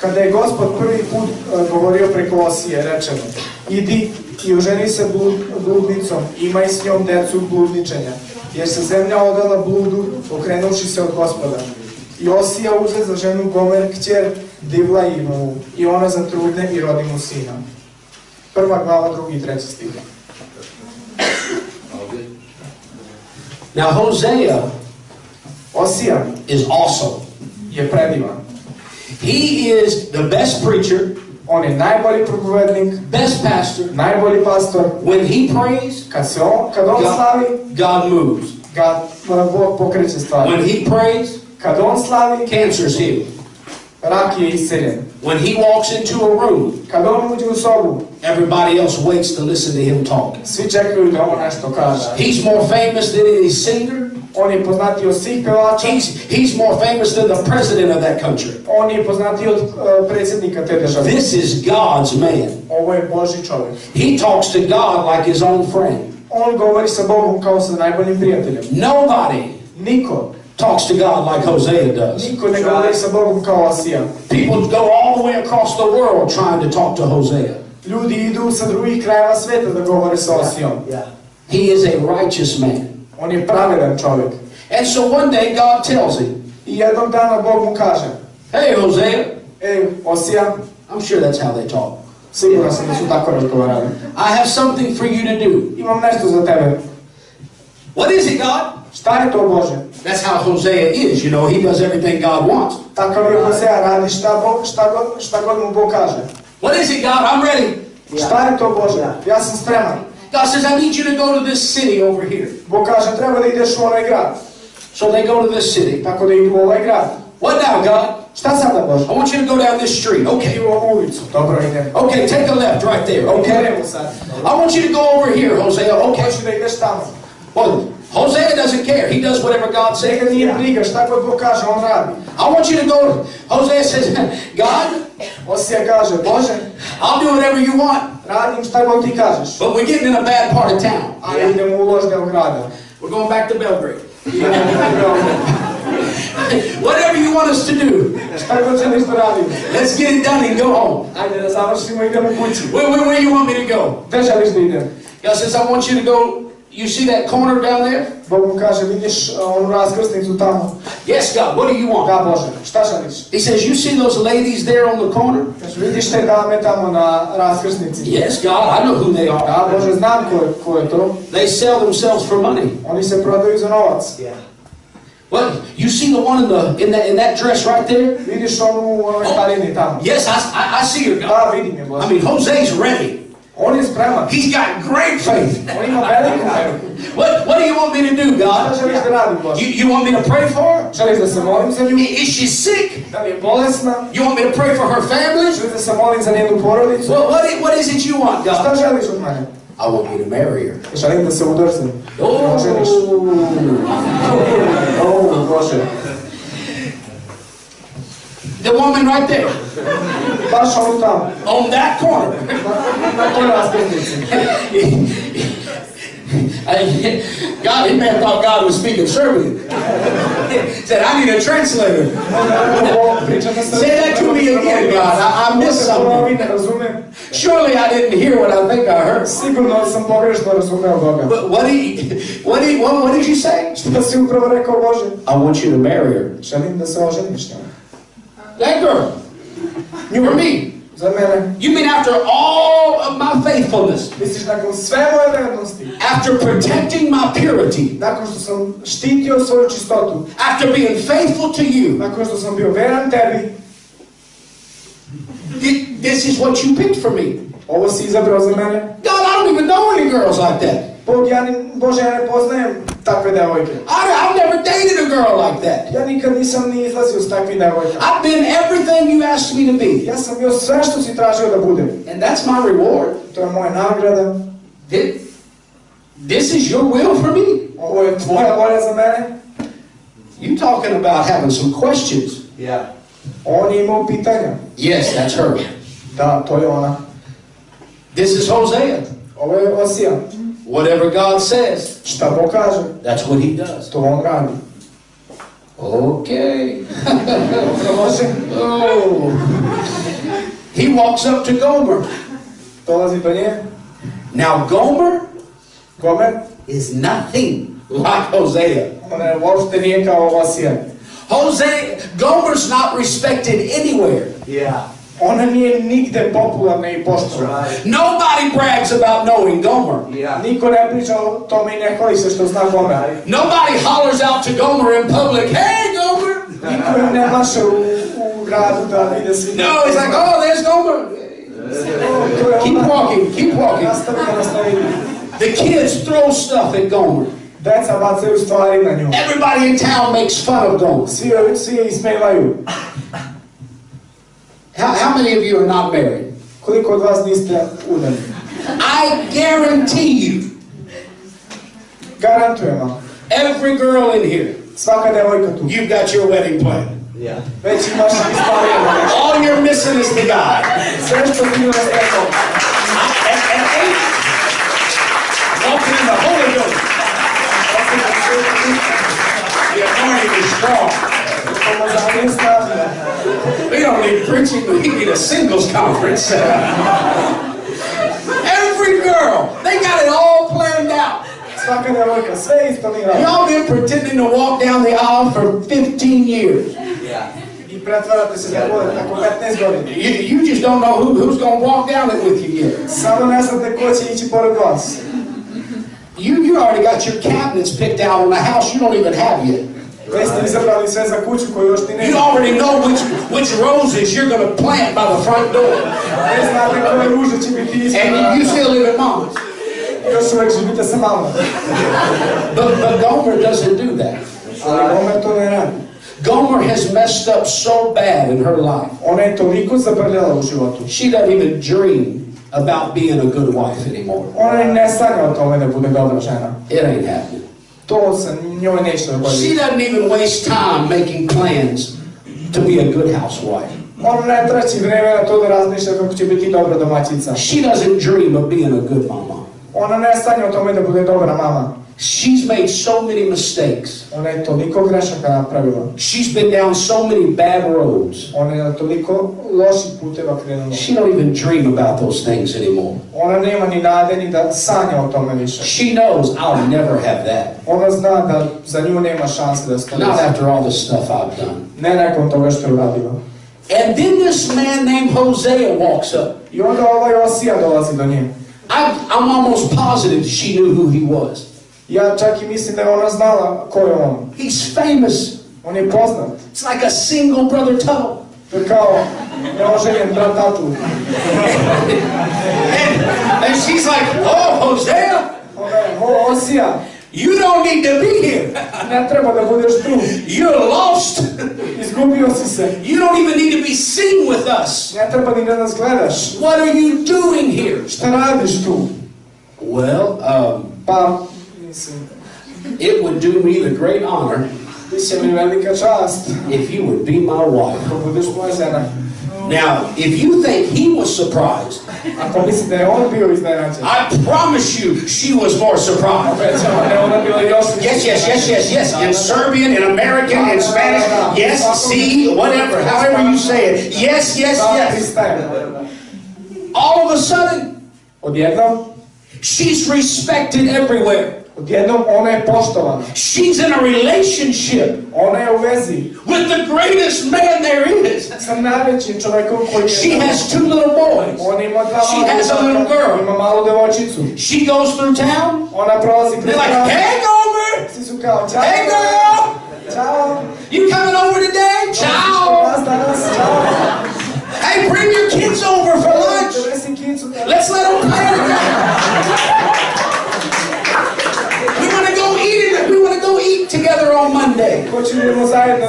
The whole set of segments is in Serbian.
Kada je Gospod prvi put govorio preko Osije, rečeno: idi i oženi se bludnicom, imaj s njom decu bludničenja, jer se zemlja odala bludu, okrenuvši se od Gospoda. I Osija uze za ženu Gomer kćer Divlaimovu, i ona zatrudne i rodi mu sina. 1. glava, 2. i 3. stih. Now Hosea Osija is awesome. je predivan. He is the best preacher, On je najbolji propovednik, best pastor. najbolji pastor. When he prays, Kad on slavi, God moves. Bog pokreće stvari. When he prays, Kad on slavi, cancer's healed. rak je isceljen. When he walks into a room, Kad on uđe u sobu, everybody else waits to listen to him talk. svi čekaju da on nešto kaže. He's more famous than any singer. On je poznatiji od svih pevača. He's more famous than the president of that country. On je poznatiji od predsjednika te države. This is God's man. Ovo je Božji čovjek. He talks to God like his own friend. On govori sa Bogom kao sa najboljim prijateljem. Nobody Niko talks to God like Hosea does. Niko ne govori sa Bogom kao Osija. People go all the way across the world trying to talk to Hosea. Ljudi idu sa drugih krajeva sveta da govore sa Osijom. He is a righteous man. On je pravedan čovjek. And so one day God tells him, I jednog dana Bog mu kaže: hey Hosea, Osija, I'm sure that's how they talk. siguran sam da su tako razgovarali. I have something for you to do. Imam nešto za tebe. What is it, God? Šta je to, Bože? That's how Hosea is, you know, he does everything God wants. Takav je Hosea, radi šta god mu Bog kaže. What is it, God? I'm ready. Šta je to, Bože? Ja sam spreman. God says, I need you to go to this city over here. Bog kaže, treba da ideš u ovaj grad. So they go to this city. Tako da idu u ovaj grad. What now, God? Šta sada, Bože? I want you to go down this street. Okay. Idu u ovu ulicu. Dobro, idem. Okay, take a left right there. Okay. Idemo sad. I want you to go over here, Hosea. Okay. Hoću da ideš tamo. Well, Hosea doesn't care. He does whatever God says. Njega nije briga, šta god Bog kaže, on radi. I want you to go. Hosea says, God, Osija kaže, Bože, I'll do whatever you want. radim šta god ti kažeš. But we're getting in a bad part of town. Ali idemo u loš del grada. We're going back to Belgrade. Idemo u Beograd. Whatever you want us to do. Šta god želiš da radimo. Let's get it done and go home. Ajde da završimo i idemo kući. Where you want me to go? Gde želiš da idem? God says, I want you to go. You see that corner down there? Bog mu kaže, vidiš onu raskrsnicu tamo? Yes, God. What do you want? Da, Bože, šta želiš? He says, you see those ladies there on the corner? Kaže, vidiš te dame tamo na raskrsnici? Yes, God. I know who they are. Da, Bože, znam ko je to. They sell themselves for money. Oni se prodaju za novac. Well, you see the one in that dress right there? Vidiš onu u onoj haljini tamo? Yes, I see her, God. Da, vidim je, Bože. I mean, Jose's ready. On je spreman. He's got great faith. On ima veliku veru. What do you want me to do, God? Šta želiš da radim, Bože? You want me to pray for her? Želiš da se molim za nju? Is she sick? Da li je bolesna? You want me to pray for her family? Želiš da se molim za njenu porodicu? What is it you want, God? Šta želiš od mene? I want you to marry her. Želim da se udrzim. Oh, Želiš? Bože. The woman right there. Baš onu tamo. On that corner. Na toj raskrsnici. God, he may have thought God was speaking Serbian. Said, I need a translator. Say that to me again, God. I missed something. Surely I didn't hear what I think I heard. Sigurno sam pogrešno razumeo Boga. But what did you say? Šta si upravo rekao, Bože? I want you to marry her. Želim da se oženiš njom. That girl. For me. Za mene. You mean after all of my faithfulness? Misliš nakon sve moje vernosti? After protecting my purity? Nakon što sam štitio svoju čistotu? After being faithful to you? Nakon što sam bio veran tebi? This is what you picked for me. Ovo si izabrao za mene? God, I don't even know any girls like that. Bože, ja ne poznajem takve devojke. I've never dated a girl like that. Ja nikad nisam ni izlazio s takvih devojka. I've been everything you asked me to be. Ja sam bio sve što si tražio da budem. And that's my reward. To je moja nagrada. This is your will for me. Ovo je tvoja volja za mene. You talking about having some questions. Yeah. On je imao pitanja. Yes, that's her. Da, to je ona. This is Hosea. Ovo je Osija. Whatever God says, šta Bog kaže, that's what he does. To on radi. Okay. Može? Oh. He walks up to Gomer. Dolazi do nje. Now Gomer is nothing like Hosea. ona uopšte nije kao Osija. Gomer's not respected anywhere. Yeah. Ona nije nigde popularna I poštovana. Right. Nobody brags about knowing Gomer. Yeah. Niko ne priča o tome I ne hvali se što zna Gomer. Nobody hollers out to Gomer in public, "Hey, Gomer!" Niko im ne maše u gradu da vide svi. No, he's like, "Oh, there's Gomer." Keep walking. Nastavi. The kids throw stuff at Gomer. Deca bacaju stvari na nju. Everybody in town makes fun of Gomer. Svi je ismevaju. How many of you are not married? Koliko od vas niste udani? I guarantee you, Garantujem vam. every girl in here, Svaka devojka tu. you've got your wedding plan. Yeah. Već imaš isplanirano. All you're missing is the guy. Sve što ti ne stekao. And eight, walking in the Holy Ghost. The anointing is strong. Pomazanje je snažno. We don't need preaching, we need a singles conference. Every girl, they got it all planned out. Svaka devojka, sve je isplanirano. Y'all been pretending to walk down the aisle for 15 years. Yeah. I pretvarate se da bude tako 15 godina. You just don't know who's going to walk down it with you yet. Samo ne znate ko će ići pored vas. You already got your cabinets picked out on a house you don't even have yet. Već ste izabrali sve za kuću koju još ti ne You already know which roses you're going to plant by the front door. Ne znate koje ruže će biti ispred. And you still live at mama's. Još uvek živite sa mamom. But Gomer doesn't do that. Ali Gomer to ne radi. Gomer has messed up so bad in her life. Ona je toliko zabrljala u životu. She doesn't even dream about being a good wife anymore. Ona ne sanja o tome da bude dobra žena. It ain't happening. To se njoj neće dogoditi. She doesn't even waste time making plans to be a good housewife. Ona ne traći vreme na to da razmišlja kako će biti dobra domaćica. She doesn't dream of being a good mama. Ona ne sanja o tome da bude dobra mama. She's made so many mistakes. Ona je toliko grešaka napravila. She's been down so many bad roads. Ona je na toliko loših puteva krenula. She don't even dream about those things anymore. Ona nema ni nade ni da sanja o tome više. She knows I'll never have that. Ona zna da za nju nema šanse da se to Not desi. after all the stuff I've done. Ne nakon toga što je uradila. And then this man named Hosea walks up. I onda ovaj Osija dolazi do nje. I'm almost positive she knew who he was. Ja čak I mislim da je ona znala ko je on. He's famous. On je poznat. It's like a single brother Tuttle. To je kao neoženjen brat tatu. And she's like, "Oh, Hosea, Onda je, o Osija, you don't need to be here. ne treba da budeš tu. You're lost. Izgubio si se. You don't even need to be seen with us. Ne treba ni da nas gledaš. What are you doing here?" Šta radiš tu? Well, Pa, mislim, it would do me the great honor bit će mi velika čast if you would be my wife. ako budeš moja žena. Now, if you think he was surprised, Ako misli da je on bio iznenađen. I promise you she was more surprised. Obećavam da je ona bila još više Yes. In Serbian, in American, in Spanish. Yes, see, whatever, however you say it. Yes. Pristajem. All of a sudden, Odjednom, she's respected everywhere. odjednom ona je poštovana. She's in a relationship Ona je u vezi with the greatest man there is. sa najvećim čovjekom koji je. She has 2 little boys. Ona ima dva She mala has a little djevojka, girl. ima malu devojčicu. She goes through town. Ona prolazi kroz They're like, grad. "Hey, Gomer! Svi su kao, čao. Hey, girl! Čao. You coming over today? Ciao! Vas danas, čao. Hey, bring your kids over for lunch. Donesi kicu. Let's let them play together. We want to go eat together on Monday. Hoćemo zajedno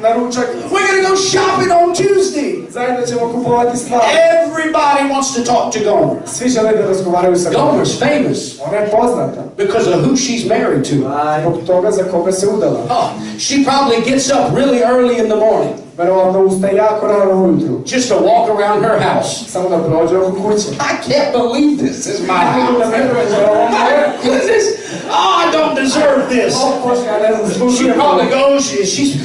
na ručak. We're going to go shopping on Tuesday. Zajedno ćemo kupovati stvari. Everybody wants to talk to Gomer. Svi žele da razgovaraju sa Gomer. Gomer's famous Ona je poznata. because of who she's married to. Zbog toga za koga se udala. Oh, she probably gets up really early in the morning Verovatno ustaje jako rano ujutru. just to walk around her house. Samo da prođe oko kuće. I can't believe this is my house. I don't deserve this. She probably goes,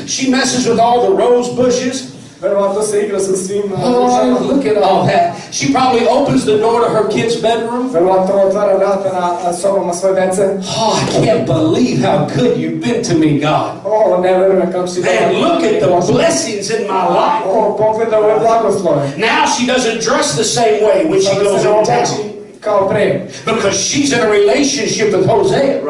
she messes with all the rose bushes. Verovatno se igra sa svim. Oh, look at all that. She probably opens the door to her kid's bedroom. Verovatno otvara vrata na sobama svoje dece. Oh, I can't believe how good you've been to me, God. Oh, ne verujem kako si dobar. And look at the blessings in my life. Oh, pogleda ove blagoslove. Now she doesn't dress the same way when she goes in town. Kao pre. Because she's in a relationship with Hosea.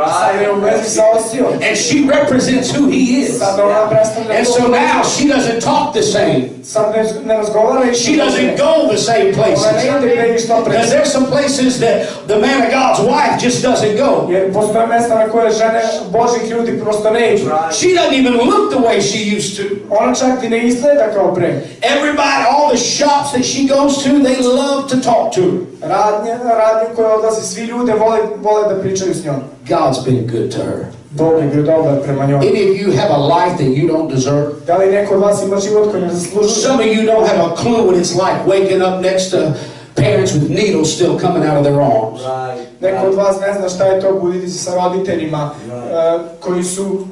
And she represents who he is. And so now she doesn't talk the same. She doesn't go the same places. Because there's some places that the man of God's wife just doesn't go. She doesn't even look the way she used to. Everybody, all the shops that she goes to, they love to talk to her. Radnju koja odlazi, svi ljude vole da pričaju s njom. God's been good to her. Bog je bio dobar prema njoj. Any of you have a life that you don't deserve? Da li neko od vas ima život koji ne zaslužuje? Some of you don't have a clue what it's like waking up next to parents with needles still coming out of their arms. Neko od vas ne zna šta je to buditi se sa roditeljima koji su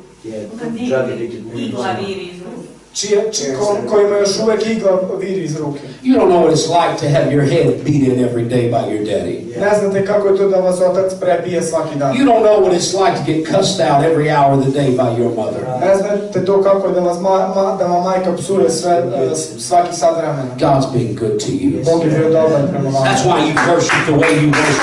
kojima još uvek igla viri iz ruke. You don't know what it's like to have your head beaten every day by your daddy. Ne znate kako je to da vas otac prebije svaki dan. You don't know what it's like to get cussed out every hour of the day by your mother. Ne znate to kako je da vas majka psuje svaki sat vremena. God's been good to you. Bog je bio dobar prema vama. That's why you worship the way you worship.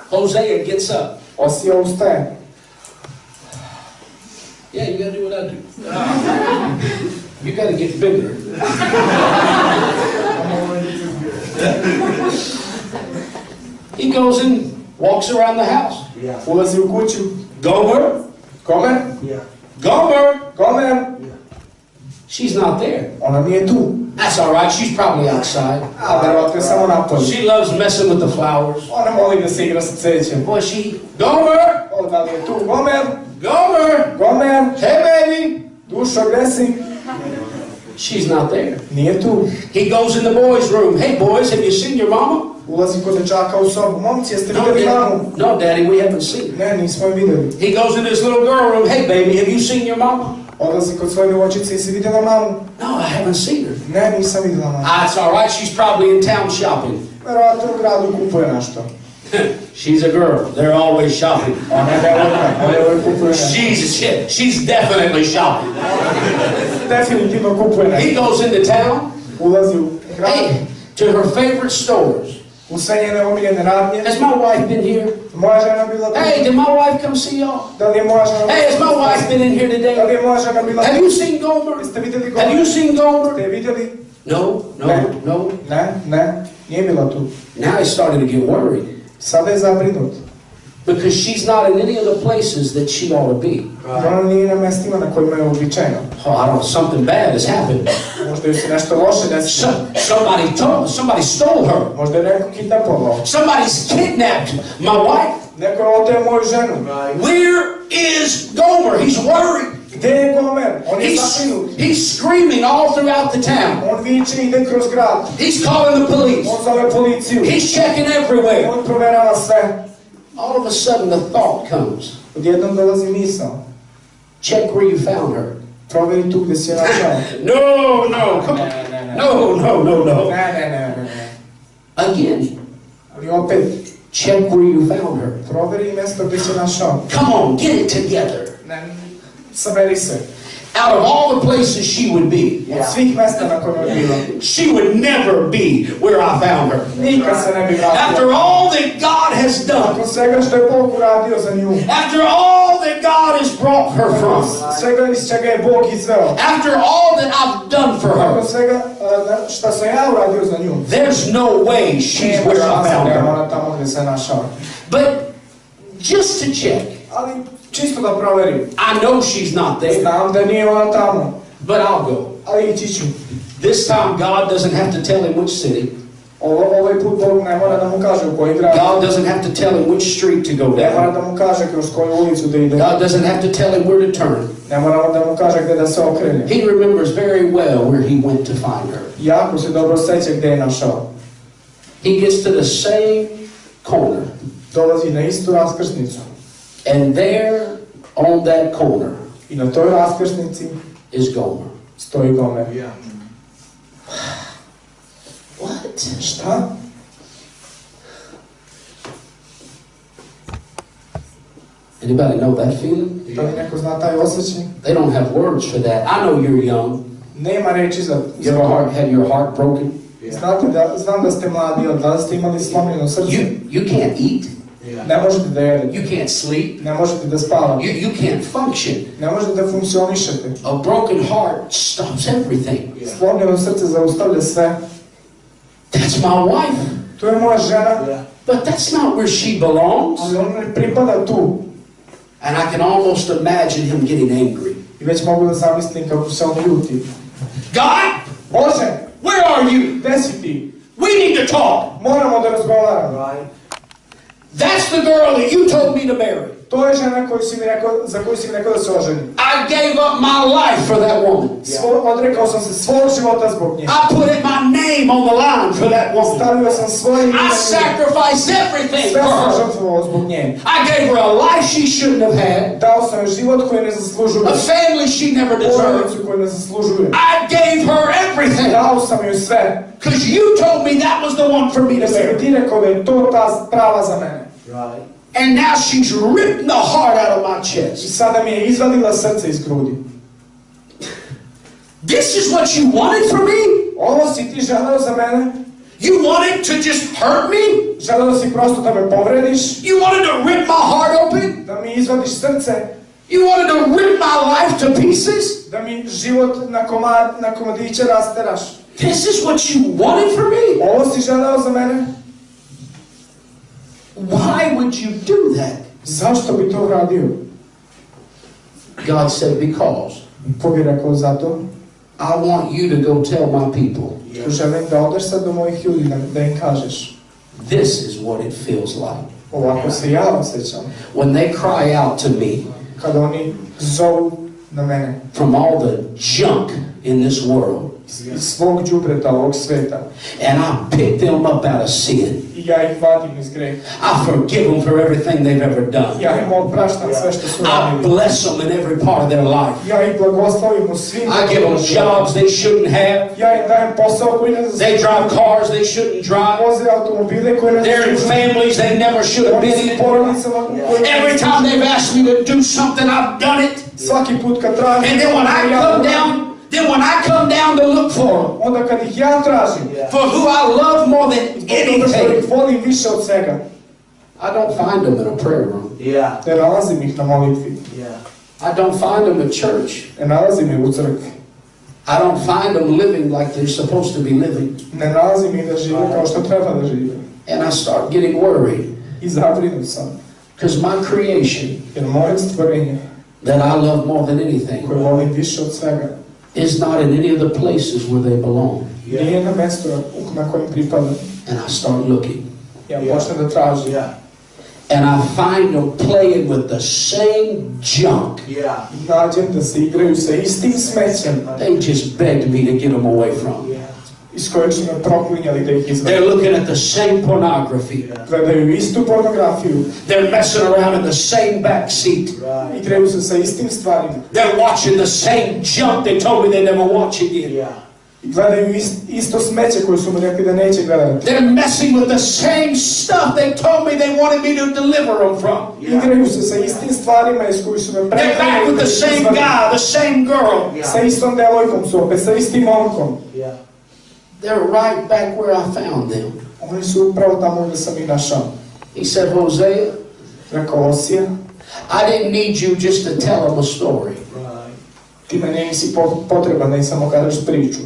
Hosea gets up. Osija ustaje. Yeah, you gotta do what I do. You gotta get bigger. He goes and walks around the house. Ulazi u kuću. Gomer? Gomer? Gomer? Gomer? She's not there. Ona nije tu. That's all right. She's probably outside. Verovatno je samo napolju. She loves messing with the flowers. Ona voli da se igra sa cvećem. Boy, she... Gomer! O, da li je tu? Gomer! Gomer! Gomer! Hey, baby! Dušo, gde si? She's not there. Nije tu. He goes in the boys' room. Hey, boys, have you seen your mama? Ulazi kod dečaka u sobu. Momci, jeste vidjeli mamu? No, Daddy, we haven't seen her. Ne, nismo je vidjeli. He goes in this little girl room. Hey, baby, have you seen your mama? Odlazi kod svoje djevojčice i si vidjela mamu? No, I haven't seen her. Ne, nisam vidjela mamu. It's all right. She's probably in town shopping. Verovatno u gradu kupuje nešto. She's a girl. They're always shopping. Ona je devojka. Ona uvijek kupuje nešto. She's definitely shopping. Definitivno kupuje nešto. He goes into town. Ulazi u grad. Hey, to her favorite stores. U sve njene omiljene radnje. Has my wife been here? Moja žena bila tu. Hey, did my wife come see y'all? Da li je moja žena? Hey, has my wife been in here today? Da li je moja žena bila tu? Have you seen Gomer? Jeste vidjeli Gomer? Have you seen Gomer? Ste je vidjeli? No. Ne, nije bila tu. Now he's starting to get worried. Sada je zabrinut. Because she's not in any of the places that she ought to be. Ona nije na mestima na kojima je uobičajeno. Oh, I don't know, something bad has happened. Možda je se nešto loše desilo. Somebody stole her. Možda je neko kidnapovao. Somebody's kidnapped my wife. Neko je oteo moju ženu. Where is Gomer? He's worried. Gdje je Gomer? On je zabrinut. He's screaming all throughout the town. On viče ide kroz grad. He's calling the police. On zove policiju. He's checking everywhere. On proverava sve. All of a sudden the thought comes. Odjednom dolazi misao. Check where you found her. Proveri tu gdje si je našao. No, come on. No. Ne. Again. Ali opet. Check where you found her. Proveri mjesto gdje si je našao. Come on, get it together. Saberi se. Out of all the places she would be, Od svih mjesta na kojima je bila. she would never be where I found her. Nikad se ne bi vratila. After all that God has done, Nakon svega što je Bog uradio za nju. after all that God has brought her from, Svega iz čega je Bog izveo. after all that I've done for her, Nakon svega što sam ja uradio za nju. there's no way she's where I found her. Ona tamo gdje se našao. But just to check, Ali čisto da proverim. I know she's not there, Znam da nije ona tamo. but I'll go. Ali ići ću. This time God doesn't have to tell him which city. Ovaj put Bog ne mora da mu kaže u koji grad. God doesn't have to tell him which street to go Ne mora down. da mu kaže kroz koju ulicu da ide. God doesn't have to tell him where to turn. Ne mora da mu kaže gdje da se okrene. He remembers very well where he went to find her. Jako se dobro sjeća gdje je našao. He gets to the same corner. Dolazi na istu raskrsnicu. And there on that corner I na toj raskrsnici is Gomer. stoji Gomer. What? Šta? Anybody know that feeling? Da li neko zna taj osjećaj? They don't have words for that. I know you're young. Nema reči za You ever had your heart broken? Znam da ste mladi, ali da ste imali slomljeno srce. You can't eat. Ne možete da jedete. You can't sleep. Ne možete da spavate. You can't function. Ne možete da funkcionišete. A broken heart stops everything. Slomljeno srce zaustavlja sve. That's my wife. To je moja žena. But that's not where she belongs. Ali ona ne pripada tu. And I can almost imagine him getting angry. I već mogu da zamislim kako se on ljuti. God, Bože, where are you? gde si ti? We need to talk. Moramo da razgovaramo. That's the girl that you told me to marry. To je žena za koju si mi rekao da se oženi. I gave up my life for that woman. Odrekao sam se svog života zbog nje. I put in my name on the line for that woman. Stavio sam svoje ime. I sacrificed everything Sve for sam her. žrtvovao zbog nje. I gave her a life she shouldn't have had. Dao sam joj život koji ne zaslužuje. A family she never deserved. Porodicu koju ne zaslužuje. I gave her everything. Dao sam joj sve. Because you told me that was the one for me to marry. Ti rekao da je to ta prava za mene. And now she's ripped the heart out of my I chest. sada mi je izvadila srce iz grudi. This is what you wanted from me? Ovo si ti želeo za mene? You wanted to just hurt me? Želeo si prosto da me povrediš? You wanted to rip my heart open? Da mi izvadiš srce? You wanted to rip my life to pieces? Da mi život na komadiće rasteraš? This is what you wanted from me? Ovo si želeo za mene? Why would you do that? Zašto bi to uradio? God said, because Bog je rekao zato. I want you to go tell my people. Želim da odeš sad do mojih ljudi, da im kažeš. This is what it feels like. Ovako se ja osjećam. When they cry out to me Kada oni zovu na mene. from all the junk in this world. Iz svog đubreta ovog sveta. And I pick them up out of sin. I ja ih vadim iz greha. I forgive them for everything they've ever done. Ja im opraštam sve što su I radili. bless them in every part of their life. Ja ih blagoslovim u svim. I give them jobs they shouldn't have. Ja im dajem posao koji ne zaslužuju. They drive cars they shouldn't drive. Voze automobile koje ne They're in zaslužuju. families they never should have been in. Every time they've asked me to do something, I've done it. Svaki put kad tražim. And then when I come down to look for them, onda kad ih ja tražim. for who I love more than Zato što anything, ih volim više od svega. I don't find them in a prayer room. Ne nalazim ih na molitvi. I don't find them at church. Ne nalazim ih u crkvi. I don't find them living like they're supposed to be living. Ne nalazim ih da žive kao što treba da žive. And I start getting worried. I zabrinut sam. Because my creation, Jer moje stvorenje, that I love more than anything, koje volim više od svega, is not in any of the places where they belong. nije na mjestu na kojem pripada. And I start looking. Ja počnem da tražim. And I find them playing with the same junk. I nađem da se igraju sa istim smećem. They just begged me to get them away from. Iz kojeg su me proklinjali da ih izvedu. They're looking at the same pornography. Gledaju istu pornografiju. They're messing around in the same back seat. Igraju se sa istim stvarima. They're watching the same junk they told me they never watch again. I gledaju isto smeće koje su mi rekli da neće gledati. They're messing with the same stuff they told me they wanted me to deliver them from. Igraju se sa istim stvarima iz kojih su me They're back proklinjali. with the same guy, the same girl. Sa istom devojkom su opet, sa istim momkom. They're right back where I found them. Oni su upravo tamo gdje sam ih našao. He said, Hosea, Rekao Osija, I didn't need you just to tell them a story. ti me nisi potreban da im samo kažeš priču.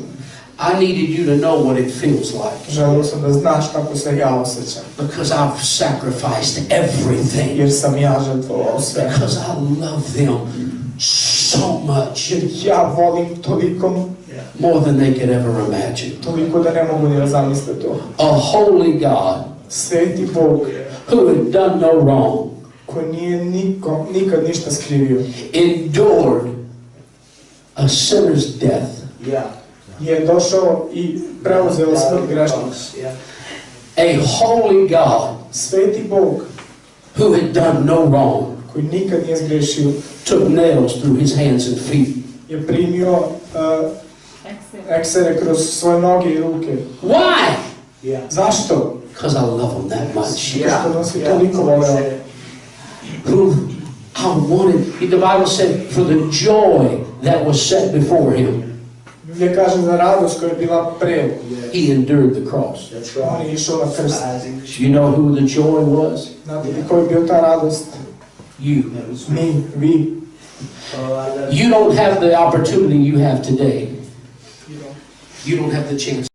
I needed you to know what it feels like. Želeo sam da znaš kako se ja osjećam. Because I've sacrificed everything. Jer sam ja žrtvovao sve. Because I love them so much. Jer ja volim toliko, More than they could ever imagine. toliko da ne mogu ni da zamisle to. A holy God Sveti Bog, who had done no wrong, koji nije nikad ništa skrivio, endured a sinner's death. je došao i preuzeo smrt grešnika. A holy God Sveti Bog, who had done no wrong koji nikad nije zgrešio, took nails through his hands and feet. je primio eksere kroz svoje noge i ruke. Why? Zašto? Because I love him that much. Što nas je toliko voleo. Who I wanted, the Bible said, for the joy that was set before him, Biblija kaže za radost koja je bila pre. he endured the cross. On je išao na krst. You know who the joy was? Znate li koja je bio ta radost? You. Mi, vi. You don't have the opportunity you have today. You don't have the chance.